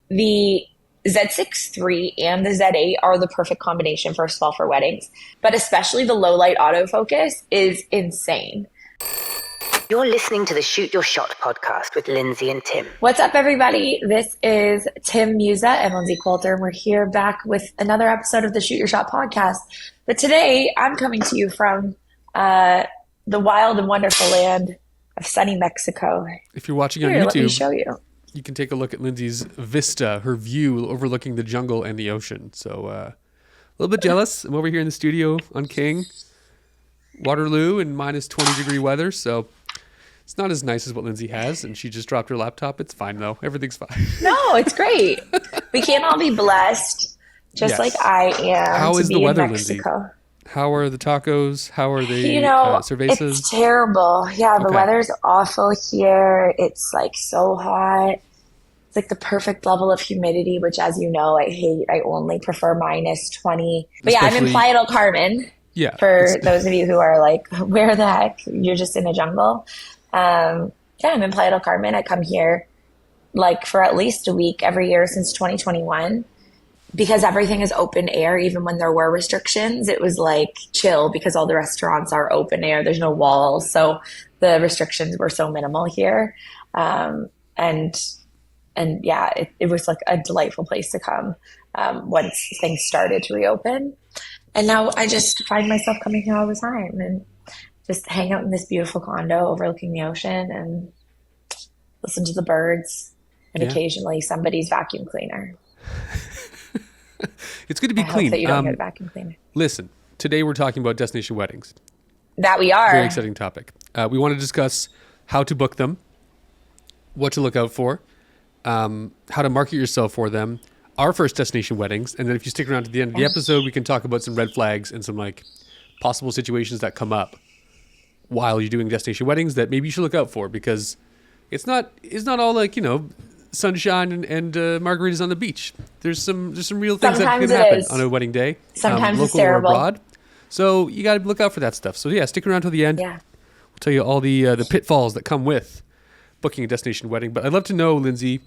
the Z6 III and the Z8 are the perfect combination, first of all, for weddings, but especially the low light autofocus is insane. You're listening to the Shoot Your Shot podcast with Lindsay and Tim. What's up, everybody? This is Tim Musa and Lindsay Coulter, and we're here back with another episode of the Shoot Your Shot podcast. But today, I'm coming to you from the wild and wonderful land of sunny Mexico. If you're watching on Here, YouTube, let me show you. You can take a look at Lindsay's vista, her view overlooking the jungle and the ocean. So a little bit jealous. I'm over here in the studio on King, Waterloo, and minus 20 degree weather. So it's not as nice as what Lindsay has, and she just dropped her laptop. It's fine, though. Everything's fine. No, it's great. We can't all be blessed, just Yes. like I am. How to is be the weather, in Mexico. Lindsay? How are the tacos? How are the cervezas? It's terrible. Yeah, the Okay. weather's awful here. It's like so hot. It's like the perfect level of humidity, which, as you know, I hate. I only prefer minus 20. But yeah, I'm in Especially- Playa del Carmen. Yeah. For those of you who are like, where the heck? You're just in a jungle. Yeah, I'm in Playa del Carmen. I come here like for at least a week every year since 2021 because everything is open air. Even when there were restrictions, it was like chill because all the restaurants are open air. There's no walls. So the restrictions were so minimal here. And yeah, it was like a delightful place to come once things started to reopen. And now I just find myself coming here all the time and just hang out in this beautiful condo overlooking the ocean and listen to the birds and occasionally somebody's vacuum cleaner. It's good to be I clean. hope that you don't get a vacuum cleaner. Listen, today we're talking about destination weddings. That we are. Very exciting topic. We want to discuss how to book them, what to look out for, how to market yourself for them, our first destination weddings, and then if you stick around to the end of the episode, we can talk about some red flags and some like possible situations that come up while you're doing destination weddings that maybe you should look out for, because it's not all like, you know, sunshine and margaritas on the beach. There's some real things Sometimes that can it happen is. on a wedding day. Sometimes it's local or terrible. abroad. So you got to look out for that stuff. So yeah, stick around till the end. Yeah. We'll tell you all the pitfalls that come with booking a destination wedding. But I'd love to know, Lindsay,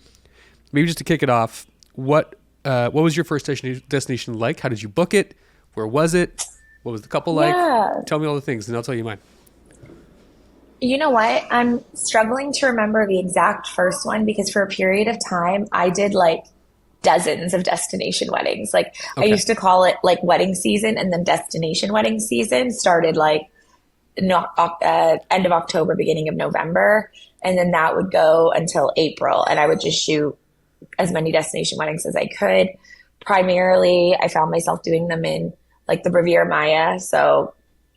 maybe just to kick it off, what was your first destination like? How did you book it? Where was it? What was the couple like? Yeah. Tell me all the things, and I'll tell you mine. You know what? I'm struggling to remember the exact first one because for a period of time, I did like dozens of destination weddings. Like I Okay. used to call it like wedding season, and then destination wedding season started like end of October, beginning of November. And then that would go until April. And I would just shoot as many destination weddings as I could. Primarily, I found myself doing them in like the Riviera Maya. So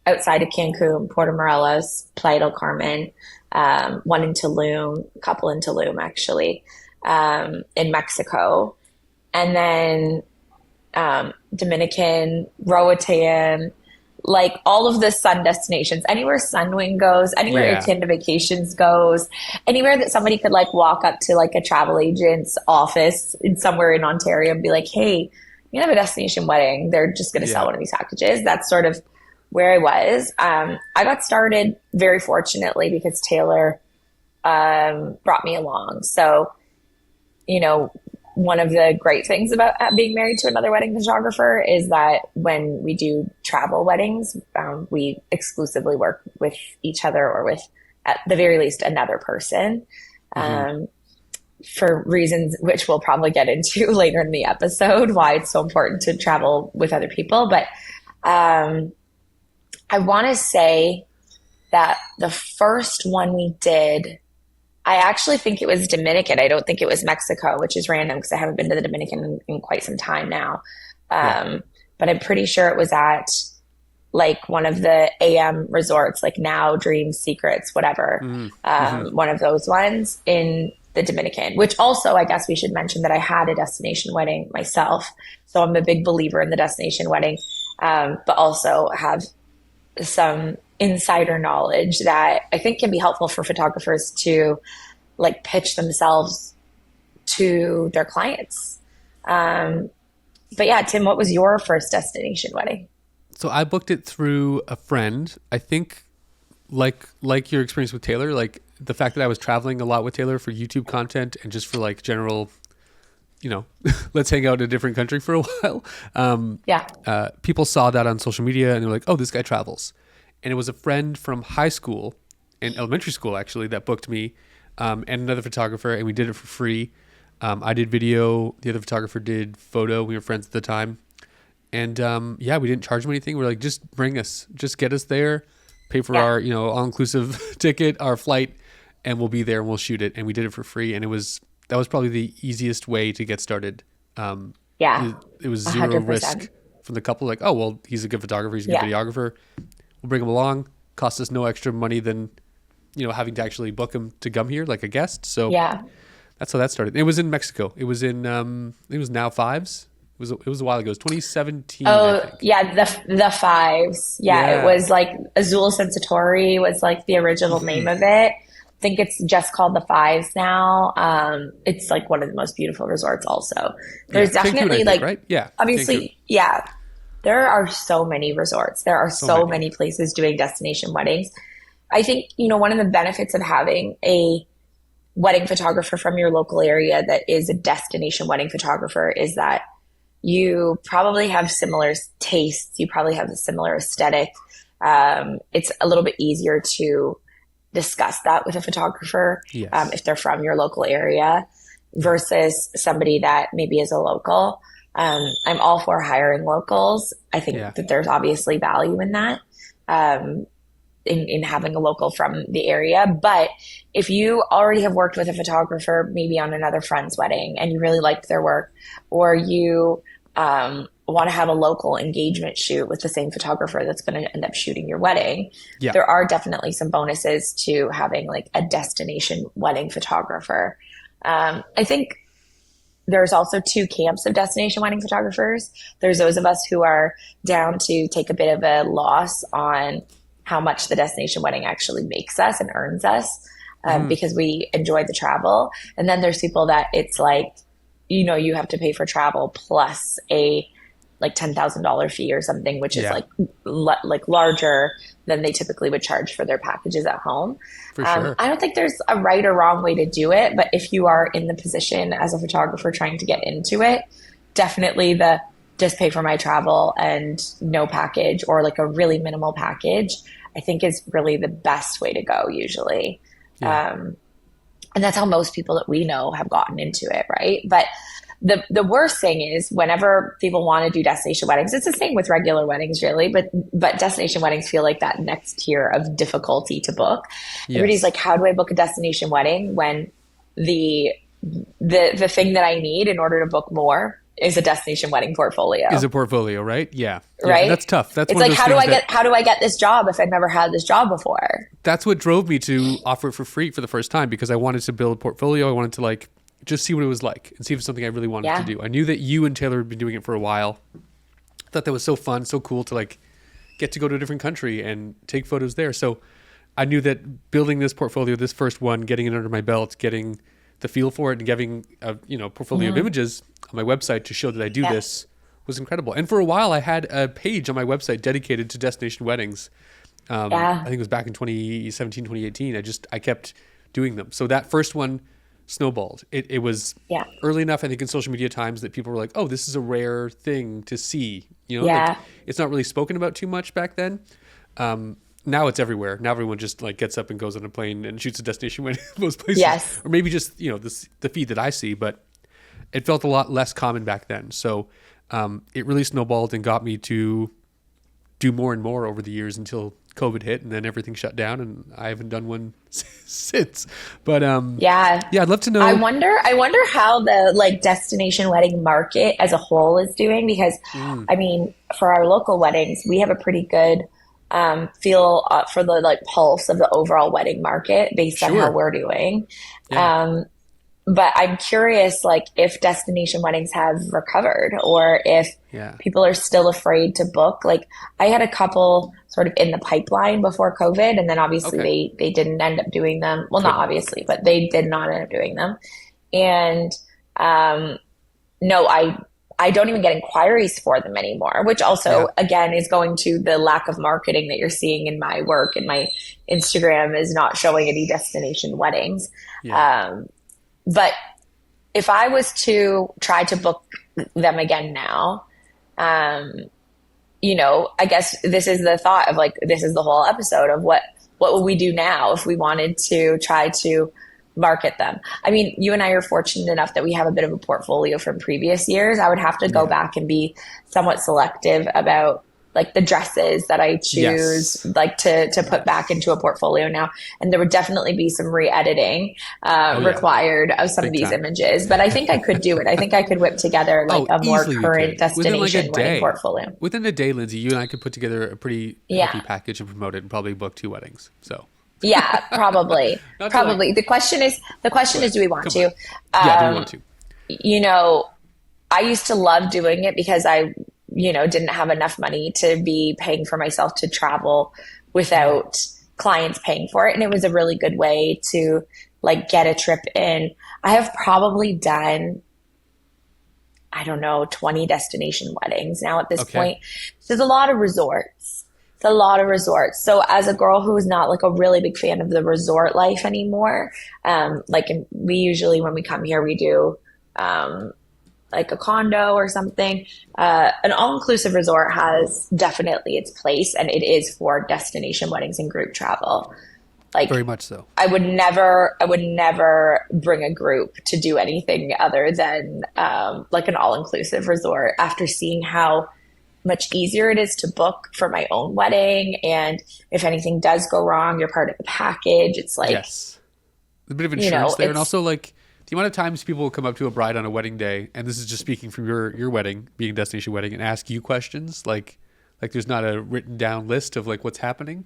outside of Cancun, Puerto Morelos, Playa del Carmen, one in Tulum, a couple in Tulum actually, in Mexico. And then Dominican, Roatan, like all of the sun destinations, anywhere Sunwing goes, anywhere Yeah. Akin to Vacations goes, anywhere that somebody could like walk up to like a travel agent's office in somewhere in Ontario and be like, hey, you have a destination wedding. They're just going to sell Yeah. one of these packages. That's sort of where I was. I got started very fortunately because Taylor brought me along. So, you know, one of the great things about being married to another wedding photographer is that when we do travel weddings, we exclusively work with each other or with, at the very least, another person. For reasons which we'll probably get into later in the episode, why it's so important to travel with other people. But I want to say that the first one we did, I actually think it was Dominican. I don't think it was Mexico, which is random because I haven't been to the Dominican in quite some time now. But I'm pretty sure it was at like one of the AM resorts, like Now, Dreams, Secrets, whatever. One of those ones in the Dominican, which also I guess we should mention that I had a destination wedding myself. So I'm a big believer in the destination wedding, but also have some insider knowledge that I think can be helpful for photographers to like pitch themselves to their clients. But yeah, Tim, what was your first destination wedding? So I booked it through a friend. I think like your experience with Taylor, like the fact that I was traveling a lot with Taylor for YouTube content and just for like general let's hang out in a different country for a while. Yeah. People saw that on social media and they were like, oh, this guy travels. And it was a friend from high school and elementary school, actually, that booked me and another photographer, and we did it for free. I did video. The other photographer did photo. We were friends at the time. And we didn't charge him anything. We're like, just bring us, just get us there, pay for our, all-inclusive ticket, our flight, and we'll be there and we'll shoot it. And we did it for free. And that was probably the easiest way to get started. It was 0 100%. risk from the couple. Like, oh, well, he's a good photographer. He's a good videographer. We'll bring him along. Cost us no extra money than, having to actually book him to come here like a guest. So that's how that started. It was in Mexico. It was in, it was Now Fives. It was a while ago. It was 2017. Oh, yeah, the Fives. Yeah, it was like Azul Sensatori was like the original name of it. I think it's just called the Fives now. It's like one of the most beautiful resorts also. There's definitely Cancun, like, right? Yeah. obviously, Cancun. there are so many resorts. There are so many places doing destination weddings. I think, one of the benefits of having a wedding photographer from your local area that is a destination wedding photographer is that you probably have similar tastes. You probably have a similar aesthetic. It's a little bit easier to discuss that with a photographer if they're from your local area versus somebody that maybe is a local. I'm all for hiring locals. I think that there's obviously value in that, in having a local from the area. But if you already have worked with a photographer, maybe on another friend's wedding, and you really liked their work, or you want to have a local engagement shoot with the same photographer that's going to end up shooting your wedding, there are definitely some bonuses to having like a destination wedding photographer. I think there's also two camps of destination wedding photographers. There's those of us who are down to take a bit of a loss on how much the destination wedding actually makes us and earns us because we enjoy the travel. And then there's people that it's like, you have to pay for travel plus a like $10,000 fee or something, which is like larger than they typically would charge for their packages at home. For sure. I don't think there's a right or wrong way to do it, but if you are in the position as a photographer trying to get into it, definitely the just pay for my travel and no package or like a really minimal package, I think is really the best way to go usually. And that's how most people that we know have gotten into it, right? But the worst thing is whenever people want to do destination weddings, it's the same with regular weddings really, but destination weddings feel like that next tier of difficulty to book. Everybody's like, how do I book a destination wedding when the thing that I need in order to book more is a destination wedding portfolio? Is a portfolio, right? Yeah. Right? That's tough. That's it's one like, of those how do I get this job if I've never had this job before? That's what drove me to offer it for free for the first time, because I wanted to build a portfolio. I wanted to like just see what it was like and see if it's something I really wanted to do. I knew that you and Taylor had been doing it for a while. I thought that was so fun, so cool to like get to go to a different country and take photos there. So I knew that building this portfolio, this first one, getting it under my belt, getting the feel for it and getting a portfolio of images on my website to show that I do this was incredible. And for a while I had a page on my website dedicated to destination weddings. I think it was back in 2017, 2018. I kept doing them. So that first one snowballed. It was early enough, I think, in social media times that people were like, oh, this is a rare thing to see. Like, it's not really spoken about too much back then. Now it's everywhere. Now everyone just like gets up and goes on a plane and shoots a destination wedding in most places. Yes. Or maybe just, the feed that I see, but it felt a lot less common back then. So it really snowballed and got me to do more and more over the years until COVID hit and then everything shut down, and I haven't done one since. But I'd love to know. I wonder how the like destination wedding market as a whole is doing, because I mean, for our local weddings, we have a pretty good feel for the like pulse of the overall wedding market based on how we're doing. But I'm curious, like, if destination weddings have recovered or if people are still afraid to book. Like, I had a couple sort of in the pipeline before COVID, and then obviously they didn't end up doing them. Well, not obviously, but they did not end up doing them. And no, I don't even get inquiries for them anymore, which also, again, is going to the lack of marketing that you're seeing in my work, and my Instagram is not showing any destination weddings. But if I was to try to book them again now, um, I guess this is the thought of like, this is the whole episode of what would we do now if we wanted to try to market them? I mean, you and I are fortunate enough that we have a bit of a portfolio from previous years. I would have to go back and be somewhat selective about like the dresses that I choose, like to put back into a portfolio now. And there would definitely be some re-editing required of some of these images. But I think I could do it. I think I could whip together like a more current destination wedding portfolio. Within a day, Lindsay, you and I could put together a pretty healthy package and promote it and probably book 2 weddings. So yeah, probably. Probably. The question is, do we want to? Yeah, do we want to? I used to love doing it because I didn't have enough money to be paying for myself to travel without clients paying for it. And it was a really good way to like get a trip in. I have probably done, 20 destination weddings now at this point. So there's a lot of resorts. So as a girl who is not like a really big fan of the resort life anymore, we usually, when we come here, we do, like a condo or something. An all-inclusive resort has definitely its place, and it is for destination weddings and group travel. Like very much so. I would never bring a group to do anything other than like an all-inclusive resort after seeing how much easier it is to book for my own wedding. And if anything does go wrong, you're part of the package. It's like, yes, a bit of insurance there. And also like, the amount of times people will come up to a bride on a wedding day, and this is just speaking from your wedding, being a destination wedding, and ask you questions like there's not a written down list of like what's happening.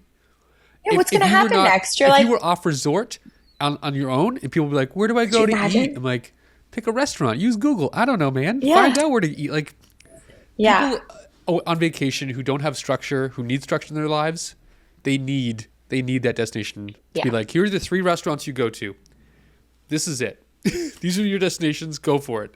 Yeah, what's going to happen next? If you were off resort on your own, and people would be like, where do I go to eat? I'm like, pick a restaurant, use Google. I don't know, man. Yeah. Find out where to eat. Like, people on vacation who don't have structure, who need structure in their lives, they need that destination to be like, here are the 3 restaurants you go to. This is it. These are your destinations. Go for it.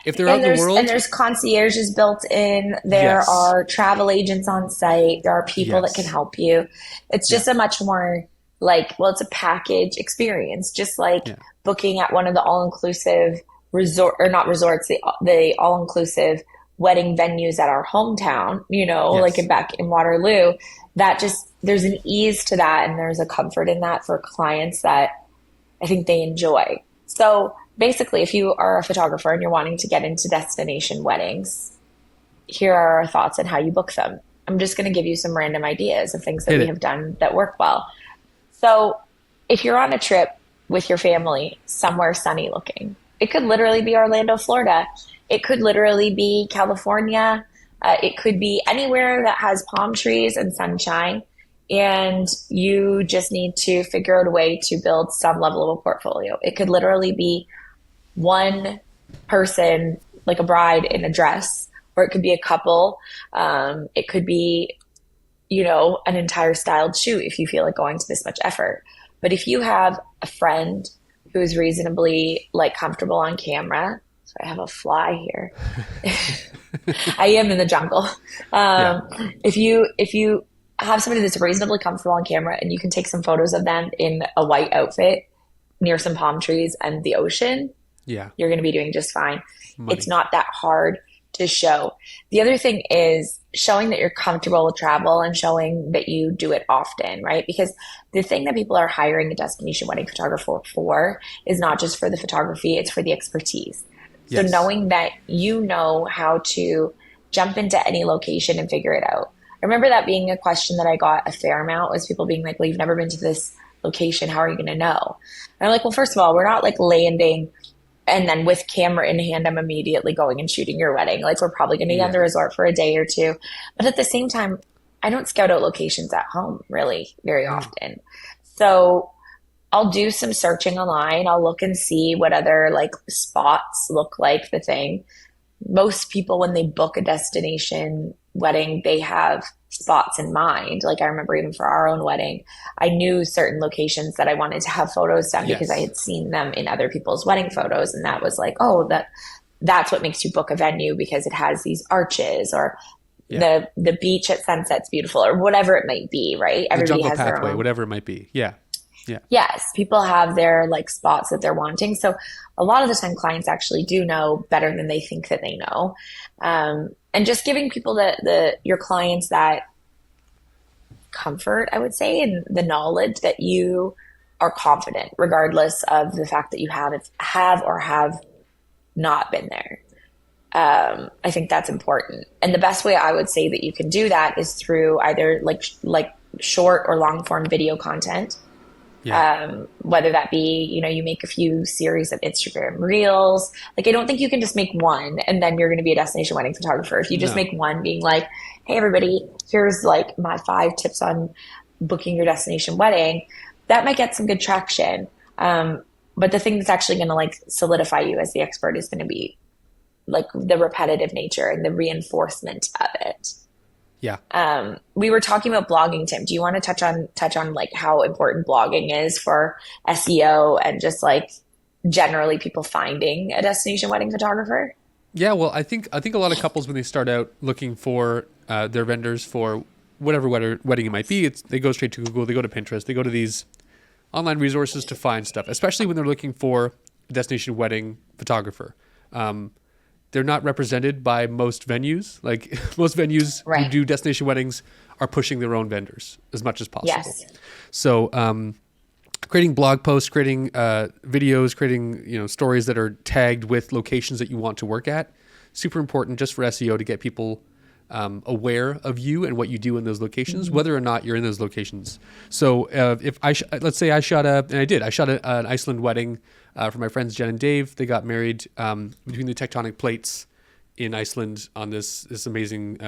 If they're out in the world, and there's concierges built in. There are travel agents on site. There are people that can help you. It's just a much more it's a package experience. Just like booking at one of the all-inclusive resort, or not resorts, the all-inclusive wedding venues at our hometown. Like back in Waterloo. There's an ease to that, and there's a comfort in that for clients that I think they enjoy. So basically, if you are a photographer and you're wanting to get into destination weddings, here are our thoughts on how you book them. I'm just going to give you some random ideas of things that we have done that work well. So if you're on a trip with your family somewhere sunny looking, it could literally be Orlando, Florida. It could literally be California. It could be anywhere that has palm trees and sunshine. And you just need to figure out a way to build some level of a portfolio. It could literally be one person, like a bride in a dress, or it could be a couple. It could be, an entire styled shoot if you feel like going to this much effort. But if you have a friend who is reasonably comfortable on camera, so I have a fly here. I am in the jungle. If you have somebody that's reasonably comfortable on camera and you can take some photos of them in a white outfit near some palm trees and the ocean, you're going to be doing just fine. It's not that hard to show. The other thing is showing that you're comfortable with travel and showing that you do it often, right? Because the thing that people are hiring a destination wedding photographer for is not just for the photography, it's for the expertise. So knowing that you know how to jump into any location and figure it out. I remember that being a question that I got a fair amount, was people being like, well, you've never been to this location. How are you going to know? And I'm like, well, first of all, we're not landing and then with camera in hand, I'm immediately going and shooting your wedding. We're probably going to be on the resort for a day or 2. But at the same time, I don't scout out locations at home really very often. So I'll do some searching online. I'll look and see what other spots look like the thing. Most people, when they book a destination wedding, they have spots in mind. I remember even for our own wedding, I knew certain locations that I wanted to have photos done because I had seen them in other people's wedding photos. And that was that's what makes you book a venue, because it has these arches, or the beach at sunset's beautiful, or whatever it might be, right? Everybody has pathway, their own, whatever it might be. Yeah. Yeah. Yes, people have their like spots that they're wanting. So a lot of the time clients actually do know better than they think that they know. And just giving people your clients that comfort, I would say, and the knowledge that you are confident, regardless of the fact that you have or have not been there. I think that's important. And the best way I would say that you can do that is through either like short or long form video content. Yeah. Whether that be, you make a few series of Instagram reels. Like, I don't think you can just make one and then you're going to be a destination wedding photographer. If you just No. make one being like, hey, everybody, here's like my 5 tips on booking your destination wedding, that might get some good traction. But the thing that's actually going to like solidify you as the expert is going to be like the repetitive nature and the reinforcement of it. Yeah. We were talking about blogging, Tim. Do you want to touch on like how important blogging is for SEO and just like generally people finding a destination wedding photographer? Yeah, well, I think a lot of couples when they start out looking for their vendors for whatever wedding it might be, they go straight to Google, they go to Pinterest, they go to these online resources to find stuff, especially when they're looking for a destination wedding photographer. They're not represented by most venues. Like most venues who do destination weddings are pushing their own vendors as much as possible. Yes. So creating blog posts, creating videos, creating stories that are tagged with locations that you want to work at, super important just for SEO to get people aware of you and what you do in those locations, whether or not you're in those locations. So if let's say I shot an Iceland wedding for my friends Jen and Dave. They got married between the tectonic plates in Iceland on this amazing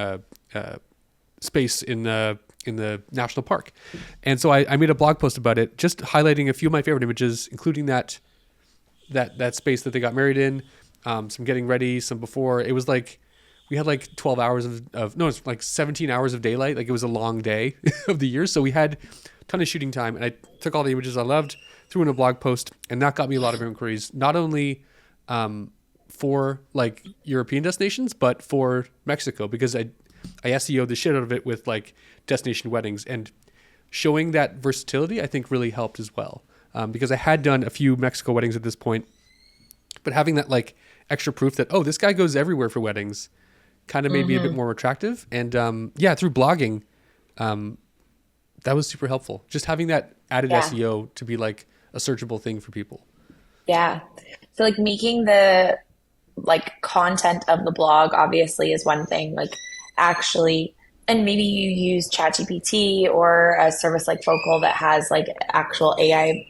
space in the national park. And so I made a blog post about it, just highlighting a few of my favorite images, including that space that they got married in, some getting ready, some before. It was like we had like 12 hours it's like 17 hours of daylight. Like it was a long day of the year. So we had a ton of shooting time, and I took all the images I loved, threw in a blog post, and that got me a lot of inquiries, not only for like European destinations, but for Mexico, because I SEO'd the shit out of it with like destination weddings, and showing that versatility I think really helped as well, because I had done a few Mexico weddings at this point, but having that like extra proof that, oh, this guy goes everywhere for weddings kind of made me a bit more attractive. And through blogging, that was super helpful. Just having that added SEO to be like a searchable thing for people. Yeah. So like making the like content of the blog obviously is one thing, like actually, and maybe you use ChatGPT or a service like Focal that has like actual AI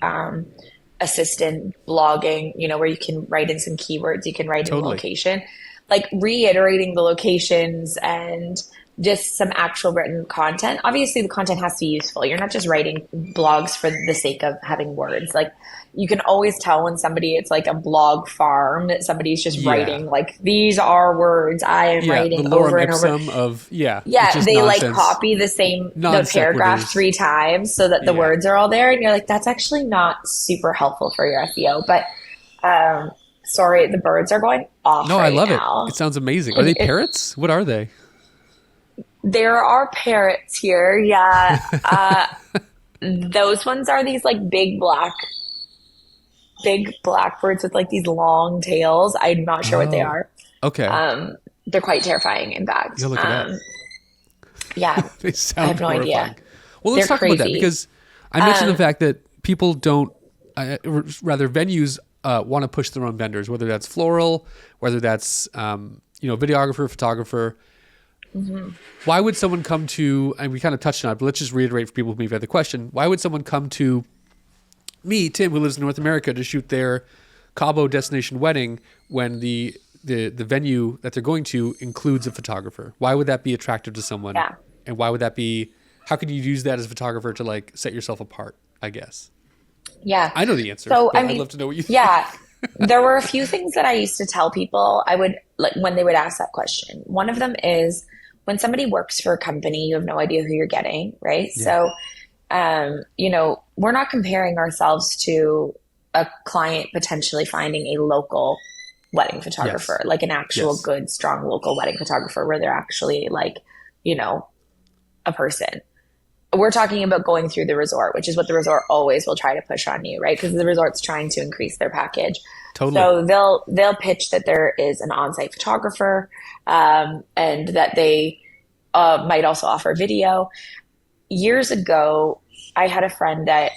assistant blogging, where you can write in some keywords, you can write in the location, like reiterating the locations and just some actual written content. Obviously the content has to be useful. You're not just writing blogs for the sake of having words. Like you can always tell when it's like a blog farm that somebody's just writing like, these are words I am writing the lorem over and over. Of they nonsense. like copy the paragraph 3 times so that the words are all there, and you're like, that's actually not super helpful for your SEO. But sorry, the birds are going off. No, right I love now. it. It sounds amazing. Are they parrots? What are they? There are parrots here. Yeah. Those ones are these like big blackbirds with like these long tails. I'm not sure what they are. Okay. They're quite terrifying, in fact. You'll look it up. Yeah. They sound I have no horrifying. idea. Well, let's They're talk about that, crazy. because I mentioned the fact that people don't, rather venues want to push their own vendors, whether that's floral, whether that's, videographer, photographer. Why would someone come to, and we kind of touched on it, but let's just reiterate for people who may have had the question, why would someone come to me, Tim, who lives in North America, to shoot their Cabo destination wedding when the venue that they're going to includes a photographer? Why would that be attractive to someone? Yeah. And why would that be, how can you use that as a photographer to like set yourself apart, I guess? Yeah. I know the answer. So, but I'd love to know what you think. Yeah. There were a few things that I used to tell people when they would ask that question. One of them is, when somebody works for a company, you have no idea who you're getting, right? Yeah. So, we're not comparing ourselves to a client potentially finding a local wedding photographer, like an actual good, strong local wedding photographer where they're actually like, a person. we're talking about going through the resort, which is what the resort always will try to push on you, right? Because the resort's trying to increase their package. Totally. So they'll pitch that there is an on-site photographer, and that they might also offer video. Years ago, I had a friend that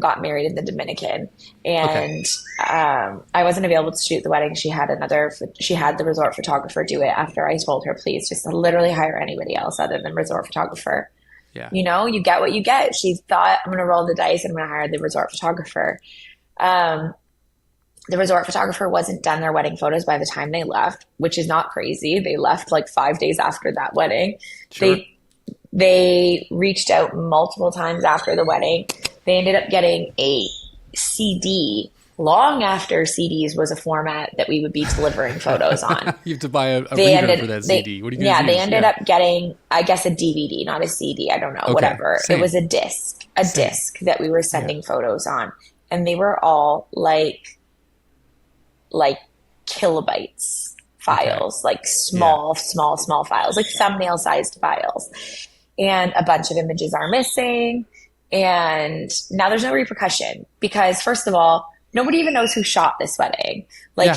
got married in the Dominican, and I wasn't available to shoot the wedding. She had the resort photographer do it after I told her, please just literally hire anybody else other than resort photographer. Yeah. You know, you get what you get. She thought, I'm going to roll the dice and I'm going to hire the resort photographer. The resort photographer wasn't done their wedding photos by the time they left, which is not crazy. They left like 5 days after that wedding. Sure. They reached out multiple times after the wedding. They ended up getting a CD long after CDs was a format that we would be delivering photos on. You have to buy a reader for that CD. What are you going to use? They ended up getting, I guess, a DVD, not a CD. I don't know, whatever. Same. It was a disc that we were sending photos on. And they were all like kilobytes files, like small files, like thumbnail sized files. And a bunch of images are missing. And now there's no repercussion because, first of all, nobody even knows who shot this wedding.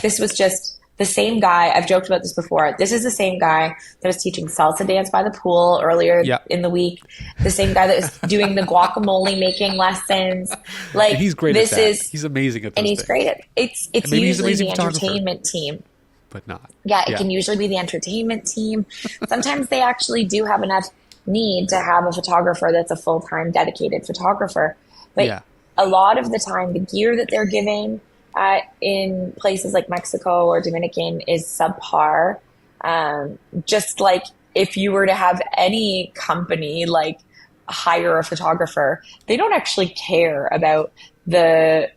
This was just the same guy. I've joked about this before. This is the same guy that was teaching salsa dance by the pool earlier in the week. The same guy that was doing the guacamole making lessons. Like, and he's great this at that. is, he's amazing at those and he's things. great at it's usually the entertainment team. But not. Yeah, it can usually be the entertainment team. Sometimes they actually do have enough need to have a photographer that's a full-time dedicated photographer. But a lot of the time, the gear that they're giving in places like Mexico or Dominican is subpar. Just like if you were to have any company like hire a photographer, they don't actually care about the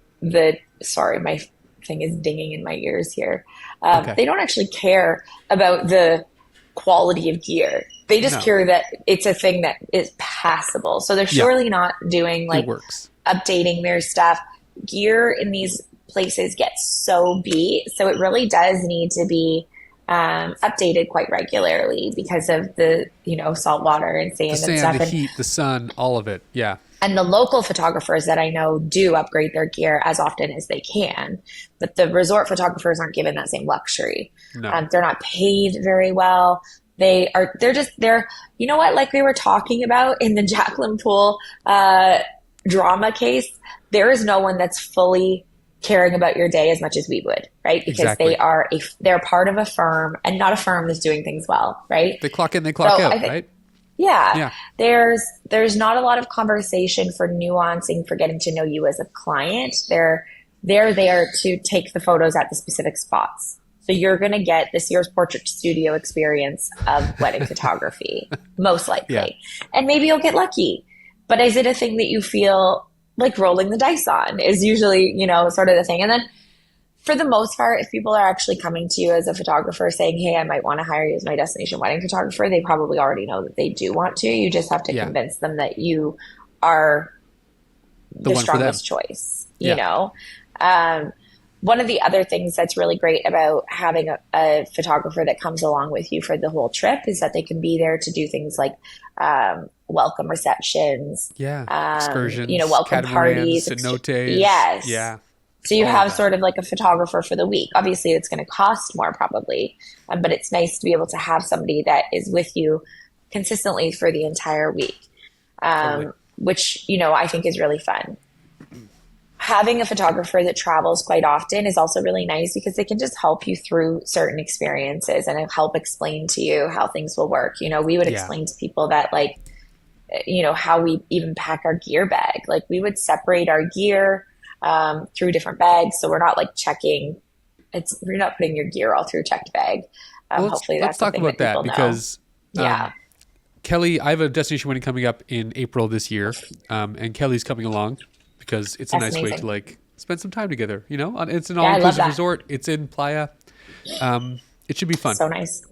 sorry, my thing is dinging in my ears here. They don't actually care about the quality of gear. They just care that it's a thing that is passable. So they're surely not doing like updating their stuff. Gear in these places gets so beat. So it really does need to be updated quite regularly because of the, salt water and sand, and stuff. The heat, the sun, all of it. Yeah. And the local photographers that I know do upgrade their gear as often as they can. But the resort photographers aren't given that same luxury. No. They're not paid very well. They're, you know what, like we were talking about in the Jacqueline Poole drama case, there is no one that's fully caring about your day as much as we would, right? Because they're part of a firm, and not a firm that's doing things well, right? They clock in, they clock out, right? Yeah. There's not a lot of conversation for nuancing, for getting to know you as a client. They're there to take the photos at the specific spots. So you're going to get this year's portrait studio experience of wedding photography, most likely. Yeah. And maybe you'll get lucky. But is it a thing that you feel like rolling the dice on is usually, sort of the thing. And then for the most part, if people are actually coming to you as a photographer saying, hey, I might want to hire you as my destination wedding photographer, they probably already know that they do want to. You just have to convince them that you are the strongest choice, you know? One of the other things that's really great about having a photographer that comes along with you for the whole trip is that they can be there to do things like welcome receptions, excursions, welcome parties, cenotes. Yes. Yeah. So you have sort of like a photographer for the week. Obviously, it's going to cost more probably, but it's nice to be able to have somebody that is with you consistently for the entire week, which, I think is really fun. Having a photographer that travels quite often is also really nice because they can just help you through certain experiences and help explain to you how things will work. We would explain to people that how we even pack our gear bag. Like we would separate our gear through different bags. So we're not checking. You're not putting your gear all through a checked bag. Hopefully that's let's talk about that because Kelly, I have a destination wedding coming up in April this year. And Kelly's coming along because it's a nice way to spend some time together. It's an all-inclusive resort. It's in Playa. It should be fun. So nice.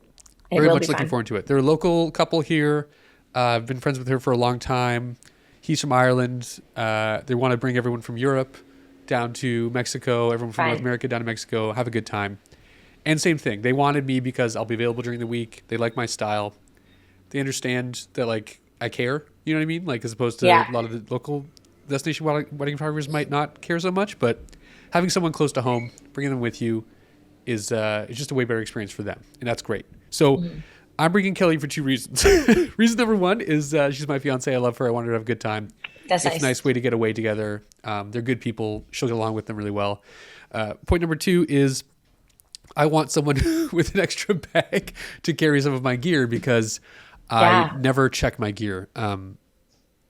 Very much looking forward to it. They're a local couple here. I've been friends with her for a long time. He's from Ireland. They want to bring everyone from Europe down to Mexico, everyone from North America down to Mexico, have a good time. And same thing. They wanted me because I'll be available during the week. They like my style. They understand that I care. You know what I mean? Like as opposed to Yeah. a lot of the local destination wedding photographers might not care so much, but having someone close to home, bringing them with you is just a way better experience for them, and that's great. So I'm bringing Kelly for 2 reasons. Reason number 1 is she's my fiance. I love her. I want her to have a good time. That's It's nice. a nice way to get away together. They're good people. She'll get along with them really well. Point number 2 is I want someone with an extra bag to carry some of my gear because I never check my gear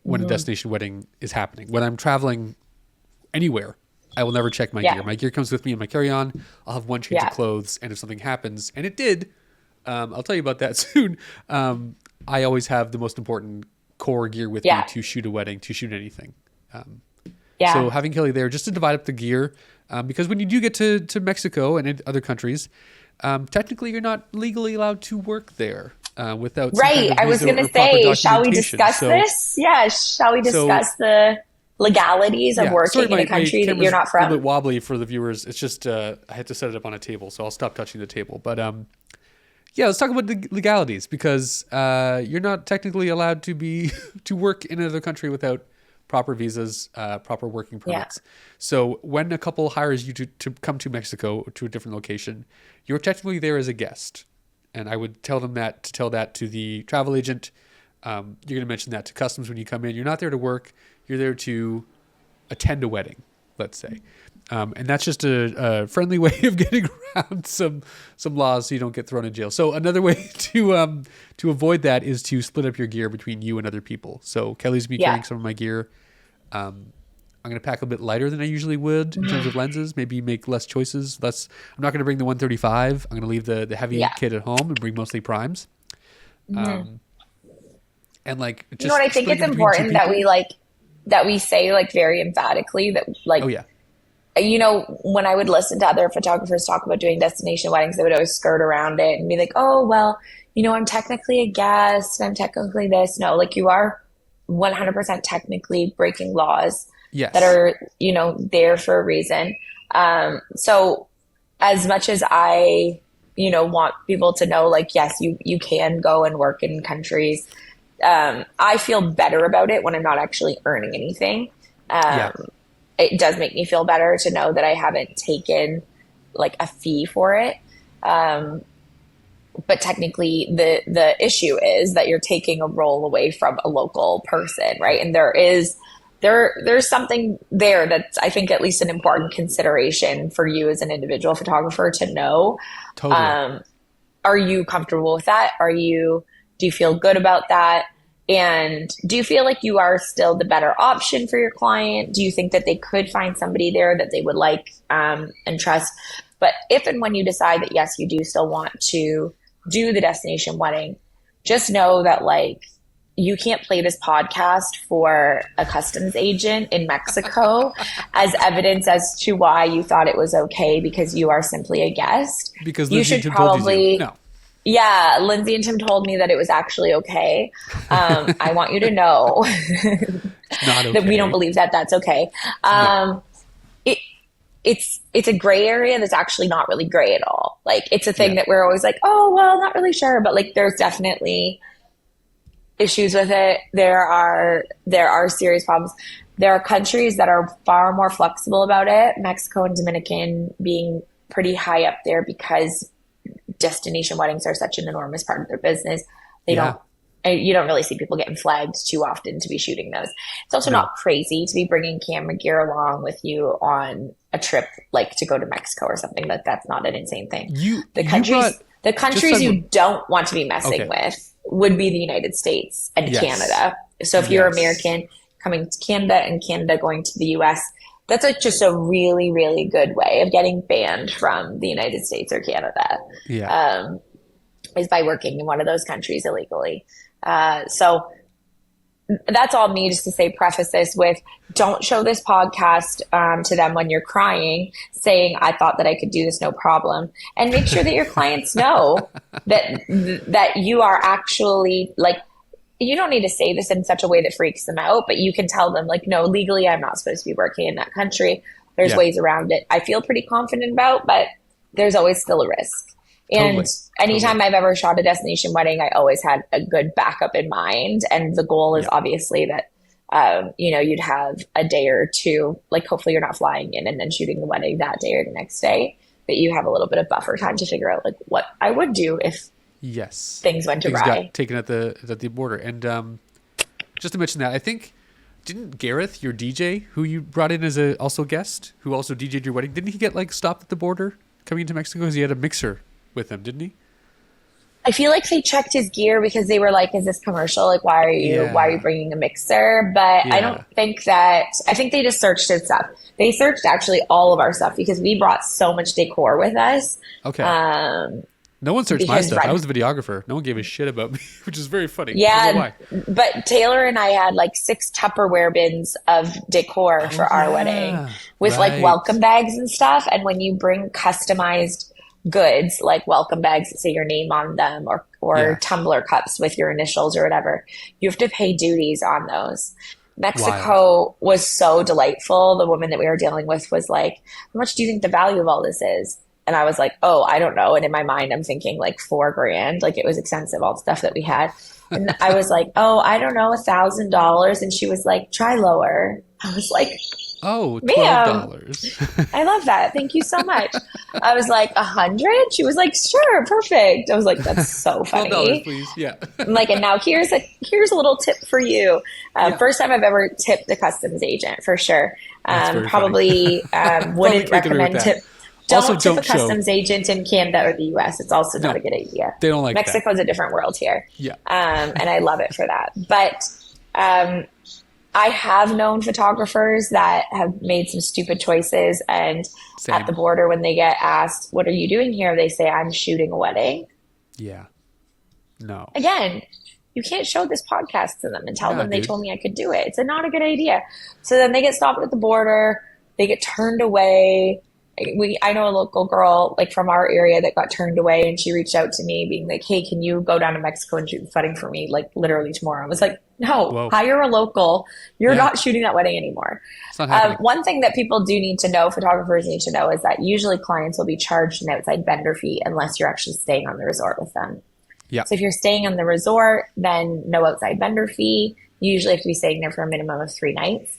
when a destination wedding is happening. When I'm traveling anywhere, I will never check my gear. My gear comes with me in my carry-on. I'll have one change of clothes, and if something happens, and it did, I'll tell you about that soon. I always have the most important core gear with me to shoot a wedding, to shoot anything. So having Kelly there just to divide up the gear, because when you do get to Mexico and in other countries, technically you're not legally allowed to work there without some kind of I was visa going or to proper say, shall we documentation. discuss this? Yeah. Shall we discuss the legalities of working in a country that you're not A little from? bit wobbly for the viewers. It's just I had to set it up on a table, so I'll stop touching the table. But let's talk about the legalities because you're not technically allowed to be to work in another country without proper visas, proper working permits. So when a couple hires you to come to Mexico or to a different location, you're technically there as a guest. And I would tell them that to the travel agent. You're going to mention that to customs when you come in. You're not there to work. You're there to attend a wedding, let's say. And that's just a friendly way of getting around some laws so you don't get thrown in jail. So another way to avoid that is to split up your gear between you and other people. So Kelly's going to be carrying some of my gear. I'm going to pack a bit lighter than I usually would in terms of lenses, maybe make less choices. I'm not going to bring the 135. I'm going to leave the heavy kit at home and bring mostly primes. And like, just You know what? I think it's splitting between two important that people. that we say like very emphatically that like, Oh yeah. you know, when I would listen to other photographers talk about doing destination weddings, they would always skirt around it and be like, oh, well, you know, I'm technically a guest. I'm technically this. No, like you are 100% technically breaking laws that are, you know, there for a reason. So as much as I, you know, want people to know, like, yes, you can go and work in countries. I feel better about it when I'm not actually earning anything. It does make me feel better to know that I haven't taken like a fee for it. But technically the issue is that you're taking a role away from a local person, right? And there's something there that's, I think, at least an important consideration for you as an individual photographer to know. Totally. Are you comfortable with that? Do you feel good about that? And do you feel like you are still the better option for your client? Do you think that they could find somebody there that they would like and trust? But if and when you decide that, yes, you do still want to do the destination wedding, just know that like you can't play this podcast for a customs agent in Mexico as evidence as to why you thought it was okay because you are simply a guest. Because you Lindsay should Tim told you probably... to. No. Yeah, Lindsay and Tim told me that it was actually okay. I want you to know Not okay. that we don't believe that that's okay. No. It's a gray area that's actually not really gray at all. Like it's a thing that we're always like, oh, well, not really sure. But like there's definitely issues with it. There are serious problems. There are countries that are far more flexible about it. Mexico and Dominican being pretty high up there because destination weddings are such an enormous part of their business. You don't really see people getting flagged too often to be shooting those. It's also not crazy to be bringing camera gear along with you on a trip, like to go to Mexico or something. Like that's not an insane thing. The countries you don't want to be messing with would be the United States and Canada. So if you're American coming to Canada and Canada going to the US, that's just a really, really good way of getting banned from the United States or Canada. Is by working in one of those countries illegally. So that's all me, just to say, preface this with, don't show this podcast to them when you're crying, saying, I thought that I could do this, no problem. And make sure that your clients know that you are actually like, you don't need to say this in such a way that freaks them out, but you can tell them like, no, legally, I'm not supposed to be working in that country. There's ways around it. I feel pretty confident about, but there's always still a risk. And Totally. anytime Totally. I've ever shot a destination wedding, I always had a good backup in mind. And the goal is Yeah. obviously that, you'd have a day or two, like hopefully you're not flying in and then shooting the wedding that day or the next day, but you have a little bit of buffer time to figure out like what I would do if Yes. things went Things awry. got taken at the border. And just to mention that, I think didn't Gareth, your DJ, who you brought in as a also guest, who also DJ'd your wedding, didn't he get like stopped at the border coming into Mexico because he had a mixer with him, didn't he? I feel like they checked his gear because they were like, is this commercial? Like, why are you Yeah. bringing a mixer? But I don't Yeah. think I think they just searched his stuff. They searched actually all of our stuff because we brought so much decor with us. Okay. Um, No one searched my because stuff. I Red, was the videographer. No one gave a shit about me, which is very funny. I don't know yeah, why. but Taylor and I had like 6 Tupperware bins of decor for our wedding Yeah. with like Right. welcome bags and stuff. And when you bring customized goods like welcome bags that say your name on them or Yeah. tumbler cups with your initials or whatever, you have to pay duties on those. Wild. Mexico was so delightful. The woman that we were dealing with was like, how much do you think the value of all this is? And I was like, oh, I don't know. And in my mind, I'm thinking like $4,000. Like it was expensive, all the stuff that we had. And I was like, oh, I don't know, $1,000. And she was like, try lower. I was like, Oh, ma'am, $12. I love that. Thank you so much. I was like, 100? She was like, sure, perfect. I was like, that's so $12, funny. please. Yeah. I'm like, and now here's a little tip for you. Yeah. First time I've ever tipped a customs agent for sure. That's very Probably Probably wouldn't can't get away with recommend that. tip. Also, Don't tip a don't show. customs agent in Canada or the US. It's also No, not a good idea. they don't like that. Mexico's a different world here. Yeah. And I love it for that. But I have known photographers that have made some stupid choices. And Same. at the border, when they get asked, what are you doing here? They say, I'm shooting a wedding. Yeah. No. Again, you can't show this podcast to them and tell Yeah, them they dude. told me I could do it. It's not a good idea. So then they get stopped at the border. They get turned away. I know a local girl like from our area that got turned away, and she reached out to me being like, hey, can you go down to Mexico and shoot the wedding for me like literally tomorrow? I was like, no, Whoa. hire a local. You're Yeah. not shooting that wedding anymore. It's not happening. One thing that people do need to know, photographers need to know, is that usually clients will be charged an outside vendor fee unless you're actually staying on the resort with them. Yeah. So if you're staying on the resort, then no outside vendor fee. You usually have to be staying there for a minimum of 3 nights.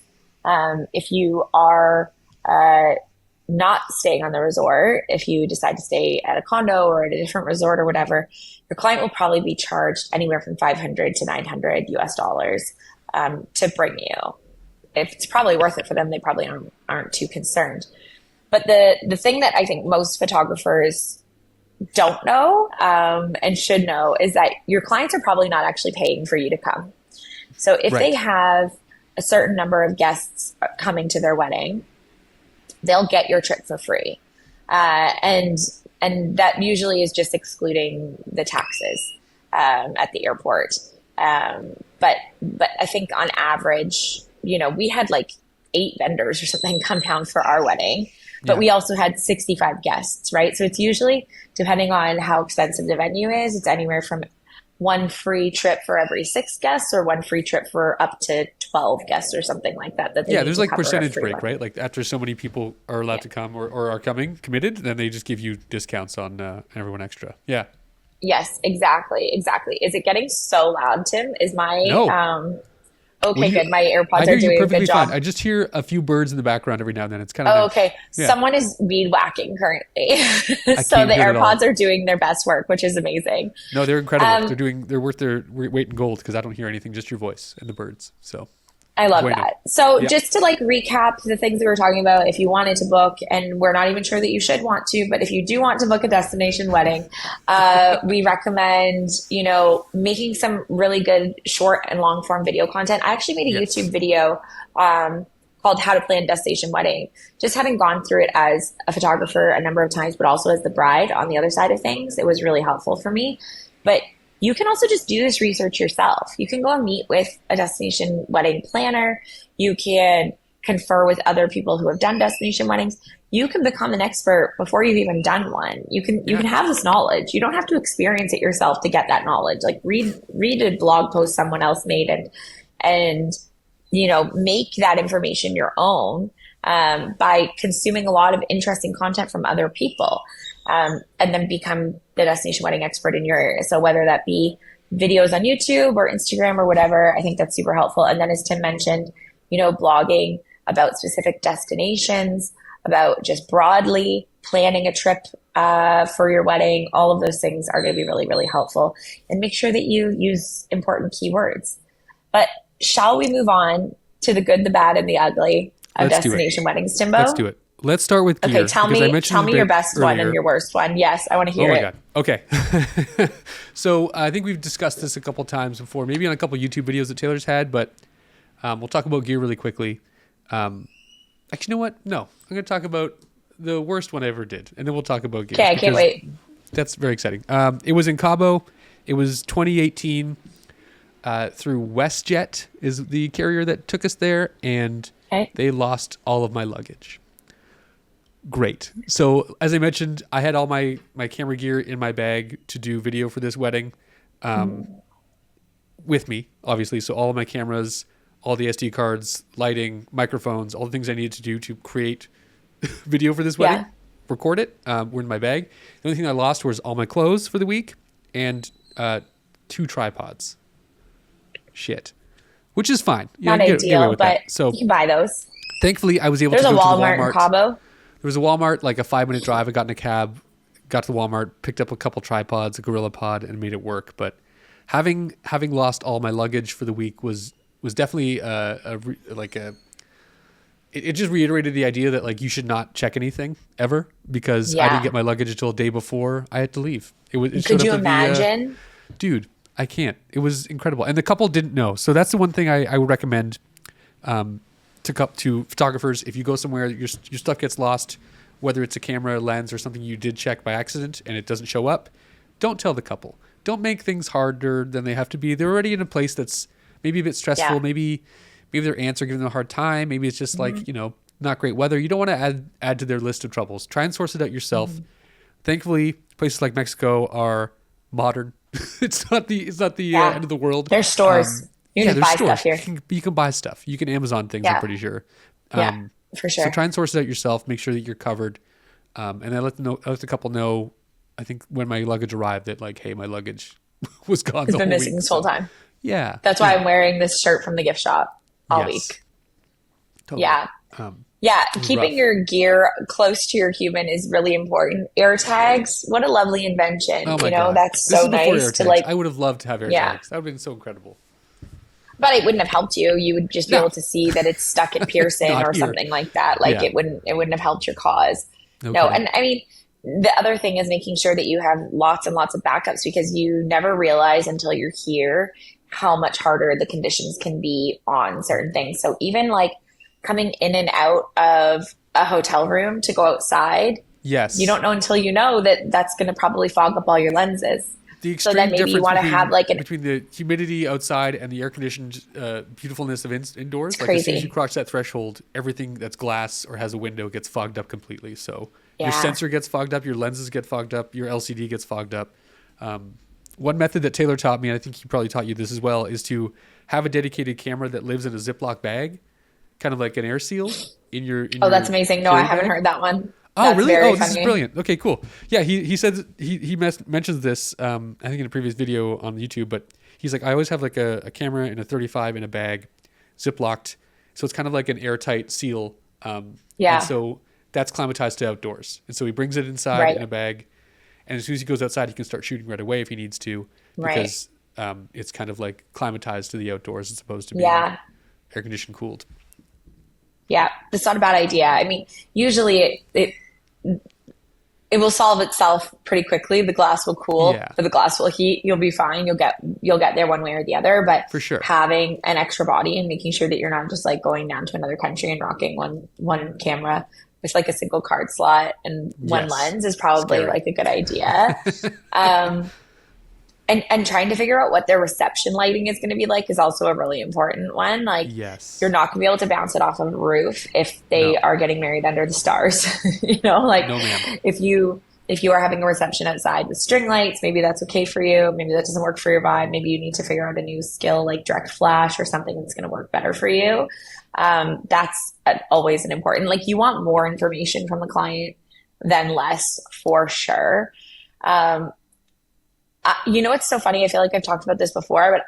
If you are not staying on the resort, if you decide to stay at a condo or at a different resort or whatever, your client will probably be charged anywhere from 500 to 900 US dollars to bring you. If it's probably worth it for them, they probably aren't too concerned. But the thing that I think most photographers don't know and should know is that your clients are probably not actually paying for you to come. So if Right. they have a certain number of guests coming to their wedding, they'll get your trip for free. And that usually is just excluding the taxes at the airport. But I think on average, we had like 8 vendors or something come down for our wedding, but Yeah. we also had 65 guests, right? So it's usually, depending on how expensive the venue is, it's anywhere from 1 free trip for every 6 guests or 1 free trip for up to 12 guests or something like that. That they Yeah, need there's to like cover a percentage free break, one. right? Like after so many people are allowed to come or are committed, then they just give you discounts on everyone extra. Yeah. Yes, exactly. Is it getting so loud, Tim? Is my No. okay, Well, good. My I AirPods hear are you doing a perfectly good job. fine. I just hear a few birds in the background every now and then. It's kind of Oh, nice. okay. Yeah. Someone is weed whacking currently. So can't the hear it at all. AirPods are doing their best work, which is amazing. No, they're incredible. Um, They're worth their weight in gold because I don't hear anything, just your voice and the birds. So I love Bueno. that. So Yeah. just to like recap the things that we were talking about, if you wanted to book, and we're not even sure that you should want to, but if you do want to book a destination wedding, we recommend, making some really good short and long form video content. I actually made a Yes. YouTube video called How to Plan Destination Wedding. Just having gone through it as a photographer a number of times, but also as the bride on the other side of things, it was really helpful for me. But you can also just do this research yourself. You can go and meet with a destination wedding planner. You can confer with other people who have done destination weddings. You can become an expert before you've even done one. You can have this knowledge. You don't have to experience it yourself to get that knowledge. Like read a blog post someone else made and make that information your own by consuming a lot of interesting content from other people. and then become the destination wedding expert in your area. So whether that be videos on YouTube or Instagram or whatever, I think that's super helpful. And then as Tim mentioned, blogging about specific destinations, about just broadly planning a trip for your wedding. All of those things are going to be really, really helpful. And make sure that you use important keywords. But shall we move on to the good, the bad, and the ugly of destination weddings, Timbo? Let's do it. Let's start with gear. Okay, tell me your best one and your worst one. Yes, I want to hear it. God. Okay. So I think we've discussed this a couple times before, maybe on a couple YouTube videos that Taylor's had, but we'll talk about gear really quickly. Actually, you know what? No, I'm going to talk about the worst one I ever did, and then we'll talk about gear. Okay, I can't wait. That's very exciting. It was in Cabo. It was 2018 through WestJet is the carrier that took us there, and they lost all of my luggage. Great. So as I mentioned, I had all my camera gear in my bag to do video for this wedding with me, obviously. So all of my cameras, all the SD cards, lighting, microphones, all the things I needed to do to create video for this wedding, record it, were in my bag. The only thing I lost was all my clothes for the week and 2 tripods. Shit. Which is fine. Not ideal, but so, you can buy those. Thankfully, I was able to go to the Walmart in Cabo. There was a Walmart, like a 5-minute drive. I got in a cab, got to the Walmart, picked up a couple tripods, a Gorilla Pod, and made it work. But having lost all my luggage for the week was definitely it just reiterated the idea that like you should not check anything ever, because I didn't get my luggage until a day before I had to leave. Could you imagine? Dude, I can't. It was incredible. And the couple didn't know. So that's the one thing I would recommend to photographers. If you go somewhere, your stuff gets lost, whether it's a camera, lens, or something you did check by accident and it doesn't show up, don't tell the couple. Don't make things harder than they have to be. They're already in a place that's maybe a bit stressful. Maybe their aunts are giving them a hard time. Maybe it's just like, not great weather. You don't want to add to their list of troubles. Try and source it out yourself. Thankfully, places like Mexico are modern. It's not the end of the world. There's stores. You can buy stuff here. You can buy stuff. You can Amazon things, I'm pretty sure. For sure. So try and source it out yourself. Make sure that you're covered. And I let the couple know, I think when my luggage arrived, that like, hey, my luggage was gone. It's been missing this whole time. Yeah. That's why I'm wearing this shirt from the gift shop all week. Totally. Yeah. Keeping your gear close to your human is really important. Air tags, what a lovely invention. Oh my God. That's so nice to like. I would have loved to have air tags. That would have been so incredible. But it wouldn't have helped you. You would just be able to see that it's stuck at piercing or something like that. Like it wouldn't have helped your cause. Okay. No. And I mean, the other thing is making sure that you have lots and lots of backups, because you never realize until you're here how much harder the conditions can be on certain things. So even like coming in and out of a hotel room to go outside, you don't know until you know that that's going to probably fog up all your lenses. The extreme so then maybe you want to have like between the humidity outside and the air conditioned beautifulness of indoors. It's like crazy. As soon as you cross that threshold, everything that's glass or has a window gets fogged up completely. So your sensor gets fogged up, your lenses get fogged up, your LCD gets fogged up. One method that Taylor taught me, and I think he probably taught you this as well, is to have a dedicated camera that lives in a Ziploc bag, kind of like an air seal in your. That's amazing! No, I haven't heard that one. Oh, really? Oh, this is brilliant. Okay, cool. Yeah, he said he mentions this, I think in a previous video on YouTube, but he's like, I always have like a camera and a 35 in a bag, ziplocked, so it's kind of like an airtight seal. And so that's climatized to outdoors. And so he brings it inside in a bag, and as soon as he goes outside, he can start shooting right away if he needs to, because it's kind of like climatized to the outdoors as opposed to being air conditioned cooled. Yeah, that's not a bad idea. I mean, usually it will solve itself pretty quickly. The glass will cool, but the glass will heat. You'll be fine. You'll get there one way or the other. But for sure, having an extra body and making sure that you're not just like going down to another country and rocking one camera with like a single card slot and one lens is probably like a good idea. And trying to figure out what their reception lighting is going to be like is also a really important one. Like, you're not going to be able to bounce it off of a roof if they are getting married under the stars. If you are having a reception outside with string lights, maybe that's okay for you. Maybe that doesn't work for your vibe. Maybe you need to figure out a new skill like direct flash or something that's going to work better for you. That's always an important. Like, you want more information from the client than less for sure. You know, it's so funny. I feel like I've talked about this before, but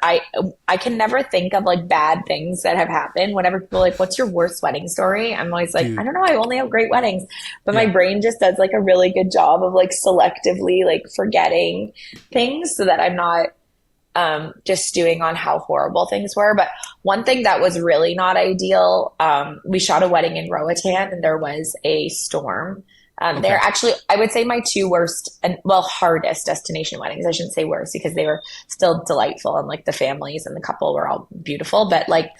I can never think of like bad things that have happened. Whenever people are like, "What's your worst wedding story?" I'm always like, Dude. "I don't know. I only have great weddings." But my Yeah. brain just does like a really good job of like selectively like forgetting things so that I'm not just stewing on how horrible things were. But one thing that was really not ideal, we shot a wedding in Roatan and there was a storm. They're Okay. actually, I would say my two worst and well, hardest destination weddings. I shouldn't say worst because they were still delightful and like the families and the couple were all beautiful, but like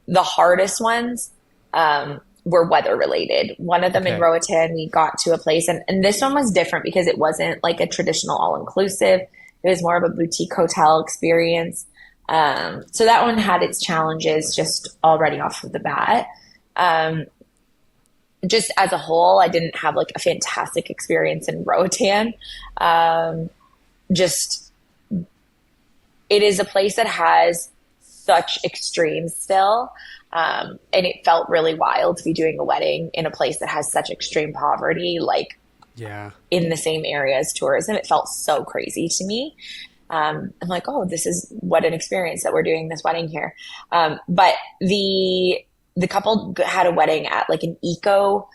the hardest ones, were weather related. One of them in Okay. Roatan, we got to a place and this one was different because it wasn't like a traditional all inclusive. It was more of a boutique hotel experience. So that one had its challenges just already off of the bat. Um, just as a whole, I didn't have like a fantastic experience in Roatan. Just it is a place that has such extremes still. And it felt really wild to be doing a wedding in a place that has such extreme poverty, like Yeah. in the same area as tourism. It felt so crazy to me. I'm like, oh, this is what an experience that we're doing this wedding here. But the couple had a wedding at like an eco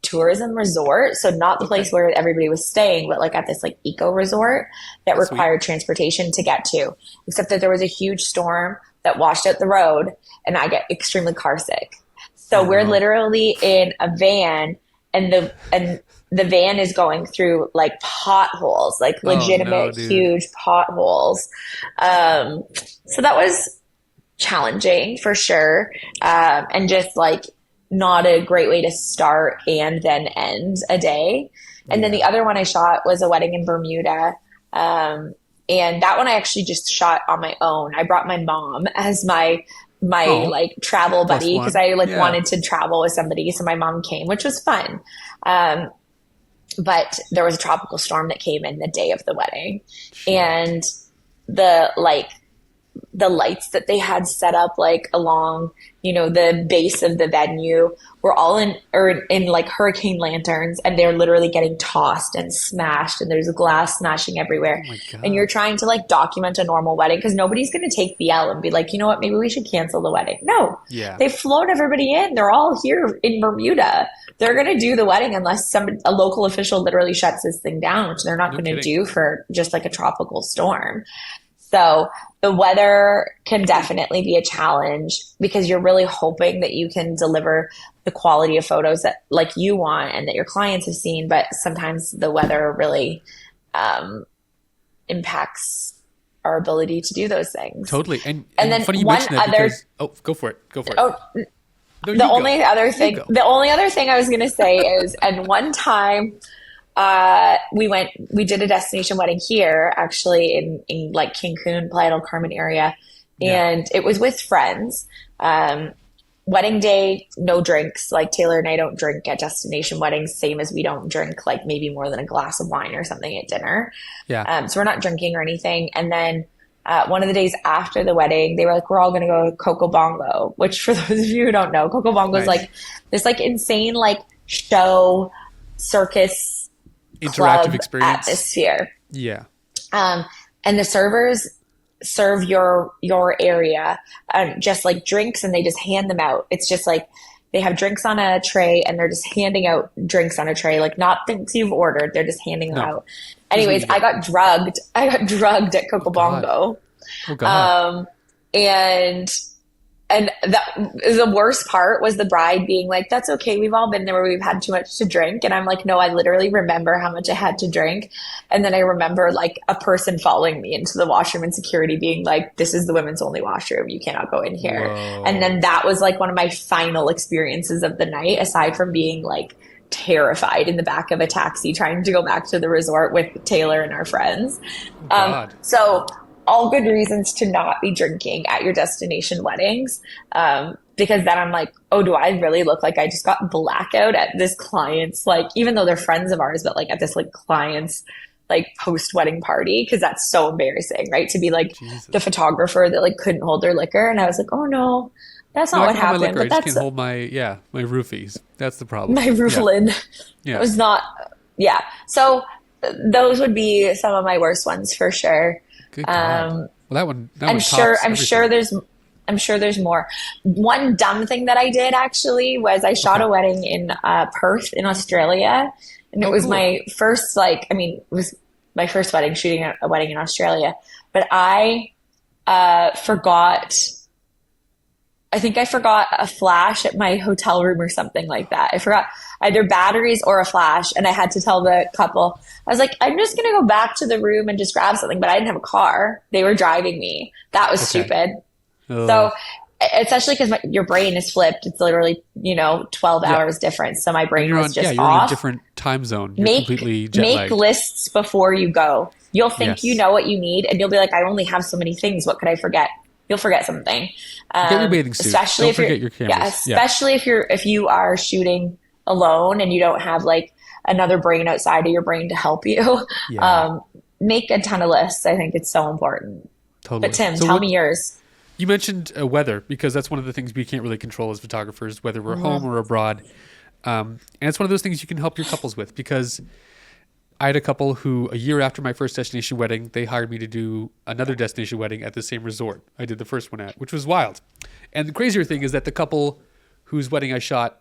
tourism resort. So not the place where everybody was staying, but like at this like eco resort that That's required transportation to get to. Except that there was a huge storm that washed out the road and I get extremely car sick. So we're no. literally in a van and the van is going through like potholes, like Oh, no, legitimate dude. huge potholes. So that was challenging for sure. And just like not a great way to start and then end a day. And then the other one I shot was a wedding in Bermuda. And that one I actually just shot on my own. I brought my mom as my Oh, like travel plus buddy one. because I like Yeah. wanted to travel with somebody. So my mom came, which was fun. But there was a tropical storm that came in the day of the wedding. And the like the lights that they had set up like along, you know, the base of the venue were all in like hurricane lanterns and they're literally getting tossed and smashed and there's glass smashing everywhere. Oh my God. And you're trying to like document a normal wedding because nobody's going to take the L and be like, you know what, maybe we should cancel the wedding. No, Yeah. they've flown everybody in. They're all here in Bermuda. They're going to do the wedding unless a local official literally shuts this thing down, which they're not No going to kidding. do for just like a tropical storm. So the weather can definitely be a challenge because you're really hoping that you can deliver the quality of photos that like you want and that your clients have seen. But sometimes the weather really impacts our ability to do those things. Totally. And then funny you one mentioned that other- because go for it. Go for it. Oh, No, you the go. only other You thing, go. the only other thing I was going to say is, and one time, we did a destination wedding here, actually in like Cancun, Playa del Carmen area. Yeah. And it was with friends. Wedding day, no drinks. Like Taylor and I don't drink at destination weddings, same as we don't drink like maybe more than a glass of wine or something at dinner. Yeah. So we're not drinking or anything. And then one of the days after the wedding, they were like, we're all going to go to Coco Bongo, which for those of you who don't know, Coco Bongo is Nice. like this like insane like show circus Interactive club experience. atmosphere. Yeah. And the servers serve your area just like drinks and they just hand them out. It's just like they have drinks on a tray and they're just handing out drinks on a tray, like not things you've ordered. They're just handing them No. out. Anyways, what you I got drugged at Coco Bongo. Oh God. And that the worst part was the bride being like, that's okay. We've all been there where we've had too much to drink. And I'm like, no, I literally remember how much I had to drink. And then I remember like a person following me into the washroom and security being like, this is the women's only washroom. You cannot go in here. Whoa. And then that was like one of my final experiences of the night, aside from being like terrified in the back of a taxi trying to go back to the resort with Taylor and our friends. God. So all good reasons to not be drinking at your destination weddings. Because then I'm like, oh, do I really look like I just got blackout at this client's, like, even though they're friends of ours, but like at this like client's like post-wedding party? Because that's so embarrassing, right? To be like Jesus. the photographer that like couldn't hold their liquor. And I was like, oh no, that's No, not I what can hold my happened. liquor. I But just that's can't hold my roofies. That's the problem. my roof Yeah. lid. Yeah. It was not yeah. So those would be some of my worst ones for sure. Good God. Well, that I'm one sure tops I'm sure everything. there's more. One dumb thing that I did actually was I shot Okay. a wedding in Perth in Australia, and it Oh, was cool. my first it was my first wedding shooting a wedding in Australia. But I forgot. I think I forgot a flash at my hotel room or something like that. I forgot either batteries or a flash, and I had to tell the couple. I was like, I'm just gonna go back to the room and just grab something, but I didn't have a car. They were driving me. That was Okay. stupid. Oh, So, especially because your brain is flipped. It's literally, 12 yeah. hours difference. So my And brain was just you're in a off. different time zone. You're Make completely jet make lagged. lists before you go. You'll think you Yes. know what you need, and you'll be like, I only have so many things. What could I forget? You'll forget something. Get your bathing suit. Especially Don't if you're, forget your yeah, cameras. Yeah. especially if you are shooting alone and you don't have like another brain outside of your brain to help you. Yeah. Um, make a ton of lists. I think it's so important. But Totally. Tim, So tell me yours. you mentioned weather, because that's one of the things we can't really control as photographers, whether we're home or abroad. And it's one of those things you can help your couples with, because I had a couple who, a year after my first destination wedding, they hired me to do another destination wedding at the same resort I did the first one at, which was wild. And the crazier thing is that the couple whose wedding I shot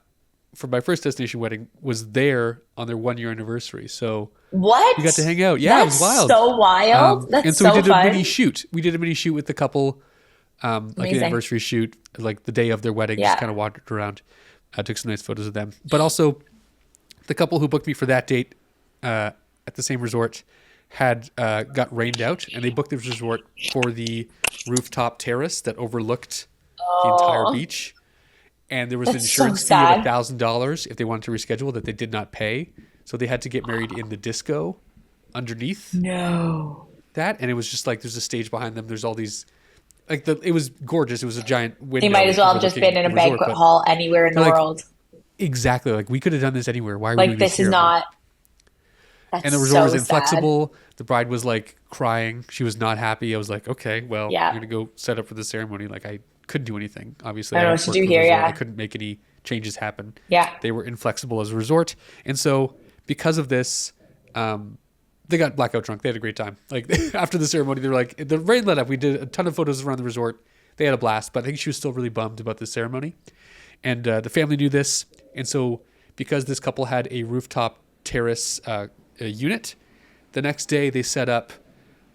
for my first destination wedding was there on their 1 year anniversary. So What? we got to hang out. Yeah, it was That's wild. so wild. That's And so we so did a fun. mini shoot. We did a mini shoot with the couple, like an Amazing. anniversary shoot, like the day of their wedding. Yeah. Just kind of wandered around, took some nice photos of them. But also, the couple who booked me for that date at the same resort had got rained out, and they booked this resort for the rooftop terrace that overlooked the entire beach. And there was an That's so insurance fee of sad. $1,000 if they wanted to reschedule that they did not pay. So they had to get married in the disco underneath No. that, and it was just like there's a stage behind them. There's all these, like it was gorgeous. It was a giant window. You might as well have just overlooking been in a the resort, banquet but hall anywhere in the like, world. exactly, like we could have done this anywhere. Why are we Like doing this this here? is not. That's And the resort was so inflexible. The bride was like crying. She was not happy. I was like, okay, well, Yeah. I'm gonna go set up for the ceremony. Like I couldn't do anything. Obviously, I don't know don't what to work do for the here, resort. yeah. I couldn't make any changes happen. Yeah. They were inflexible as a resort, and so because of this, they got blackout drunk. They had a great time. Like after the ceremony, they were like, the rain let up. We did a ton of photos around the resort. They had a blast, but I think she was still really bummed about the ceremony. And the family knew this. And so because this couple had a rooftop terrace a unit, the next day they set up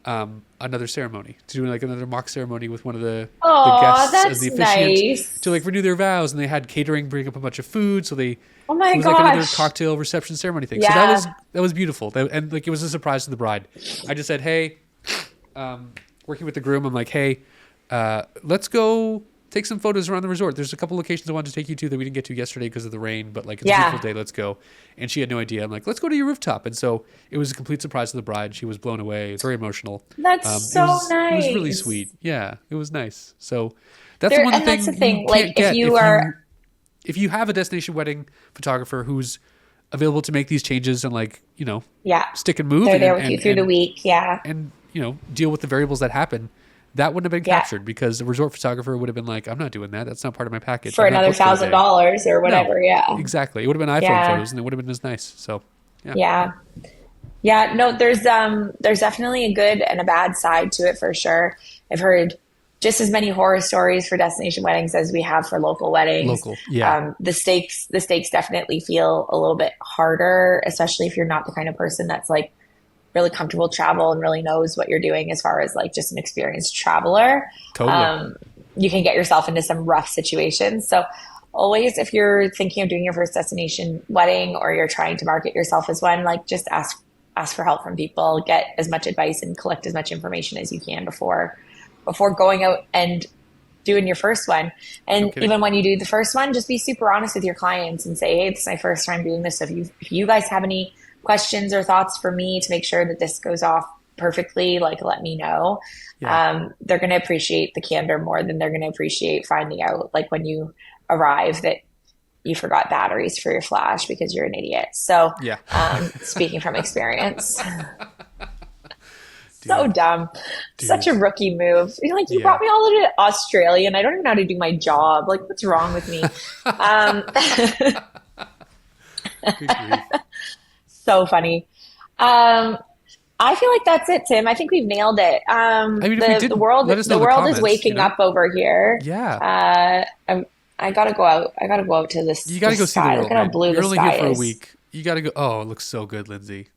another ceremony to do like another mock ceremony with one of the Aw, guests as the that's officiant nice. to like renew their vows. And they had catering bring up a bunch of food. So they Oh my it was like another gosh. cocktail reception ceremony thing. Yeah. So that was beautiful. And like it was a surprise to the bride. I just said, hey, working with the groom, I'm like, hey, let's go take some photos around the resort. There's a couple locations I wanted to take you to that we didn't get to yesterday because of the rain, but like it's a Yeah. beautiful day. Let's go. And she had no idea. I'm like, let's go to your rooftop. And so it was a complete surprise to the bride. She was blown away. Very emotional. That's so nice. It was really sweet. Yeah, it was nice. So that's the one and thing that's the thing. you Like can't get if if you have a destination wedding photographer who's available to make these changes and like, yeah, stick and move they're and, there with and, you through the and- week. Yeah. and deal with the variables that happen, that wouldn't have been Yeah. captured because the resort photographer would have been like, I'm not doing that. That's not part of my package. For I'm not another booked for the day." $1,000 or whatever. No, Yeah. exactly. It would have been iPhone Yeah. photos and it would have been as nice. So yeah. Yeah. Yeah. No, there's definitely a good and a bad side to it for sure. I've heard just as many horror stories for destination weddings as we have for local weddings. Local, yeah. The stakes definitely feel a little bit harder, especially if you're not the kind of person that's like really comfortable travel and really knows what you're doing as far as like just an experienced traveler. Totally. You can get yourself into some rough situations. So always, if you're thinking of doing your first destination wedding or you're trying to market yourself as one, like just ask for help from people, get as much advice and collect as much information as you can before going out and doing your first one. And kidding. even when you do the first one, just be super honest with your clients and say, hey, this is my first time doing this. So if you guys have any questions or thoughts for me to make sure that this goes off perfectly, like let me know. Yeah. They're going to appreciate the candor more than they're going to appreciate finding out like when you arrive that you forgot batteries for your flash because you're an idiot. So Yeah. speaking from experience. So dumb. Such a rookie move. You're like, you Yeah. brought me all the way to Australia and I don't even know how to do my job. Like, what's wrong with me? Good grief. So funny. I feel like that's it, Tim. I think we've nailed it. I mean, if we didn't, let us know The in the world is comments, waking up over here. Yeah. I gotta go out. I gotta go out to You got to go see the sky. world, Look at how man. blue You're the only here sky for a is. week. You got to go. Oh, it looks so good, Lindsay.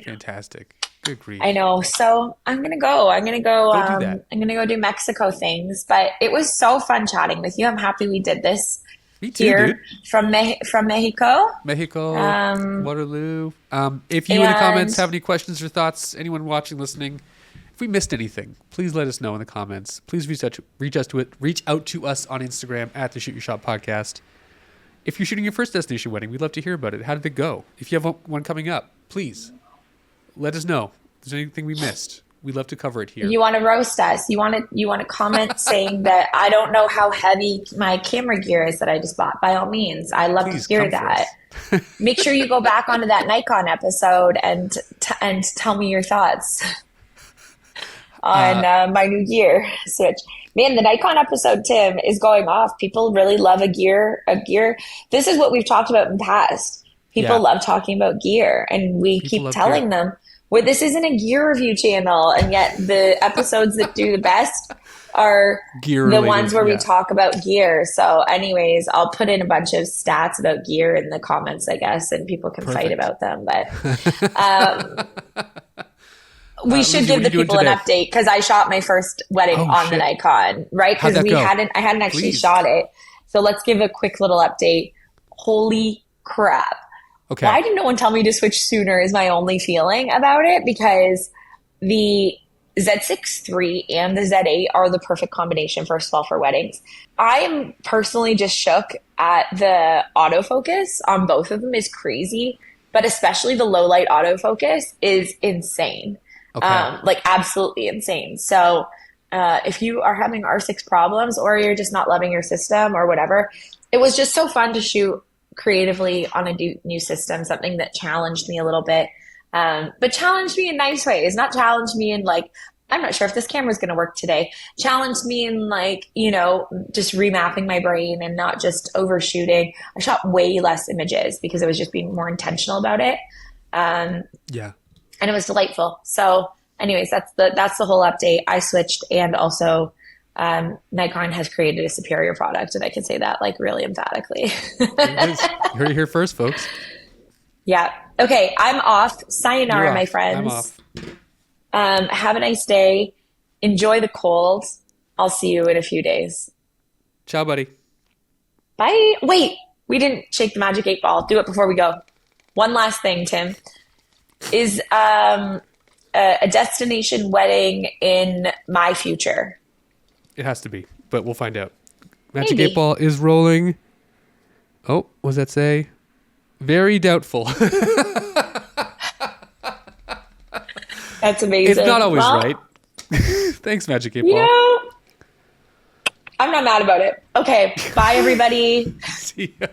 Fantastic. Good grief. I know. So I'm gonna go. I'm gonna go. Go do that. I'm gonna go do Mexico things. But it was so fun chatting with you. I'm happy we did this Me too, here dude. from Mexico. Mexico, Um, Waterloo. If you in the and comments have any questions or thoughts, anyone watching, listening, if we missed anything, please let us know in the comments. Please reach out to us on Instagram at the Shoot Your Shot Podcast. If you're shooting your first destination wedding, we'd love to hear about it. How did it go? If you have one coming up, please let us know. If there's anything we missed, we'd love to cover it here. you want to roast us? You want to comment saying that I don't know how heavy my camera gear is that I just bought? By all means, I love Please to hear come for that. us. Make sure you go back onto that Nikon episode and tell me your thoughts on my new gear switch. Man, the Nikon episode, Tim, is going off. People really love a gear. This is what we've talked about in the past. People love talking about gear, and we keep telling them, well, this isn't a gear review channel, and yet the episodes that do the best are Gear the related, ones where we talk about gear. So anyways, I'll put in a bunch of stats about gear in the comments, I guess, and people can fight about them. But we should Lindsay, give what the are you doing people an today? update because I shot my first wedding on the Nikon, right? How'd Because that go? I hadn't actually Please. shot it. So let's give a quick little update. Holy crap. Okay. Why did no one tell me to switch sooner is my only feeling about it, because the Z6 III and the Z8 are the perfect combination, first of all, for weddings. I am personally just shook at the autofocus on both of them is crazy, but especially the low light autofocus is insane. Okay. Like absolutely insane. So if you are having R6 problems or you're just not loving your system or whatever, it was just so fun to shoot creatively on a new system, something that challenged me a little bit, but challenged me in nice ways, not challenged me in like, I'm not sure if this camera's going to work today, challenged me in like, just remapping my brain and not just overshooting. I shot way less images because I was just being more intentional about it. And it was delightful. So anyways, that's the whole update. I switched, and also Nikon has created a superior product, and I can say that like really emphatically. You heard it here first, folks. Yeah. Okay. I'm off. Sayonara, You're my off. friends. I'm off. Have a nice day. Enjoy the cold. I'll see you in a few days. Ciao, buddy. Bye. Wait, we didn't shake the magic 8 ball. Do it before we go. One last thing, Tim. Is a destination wedding in my future? It has to be, but we'll find out. Magic Maybe. 8 ball is rolling. Oh, what does that say? Very doubtful. That's amazing. It's not always Well, right. Thanks, Magic 8 ball. I'm not mad about it. Okay. Bye, everybody. See ya.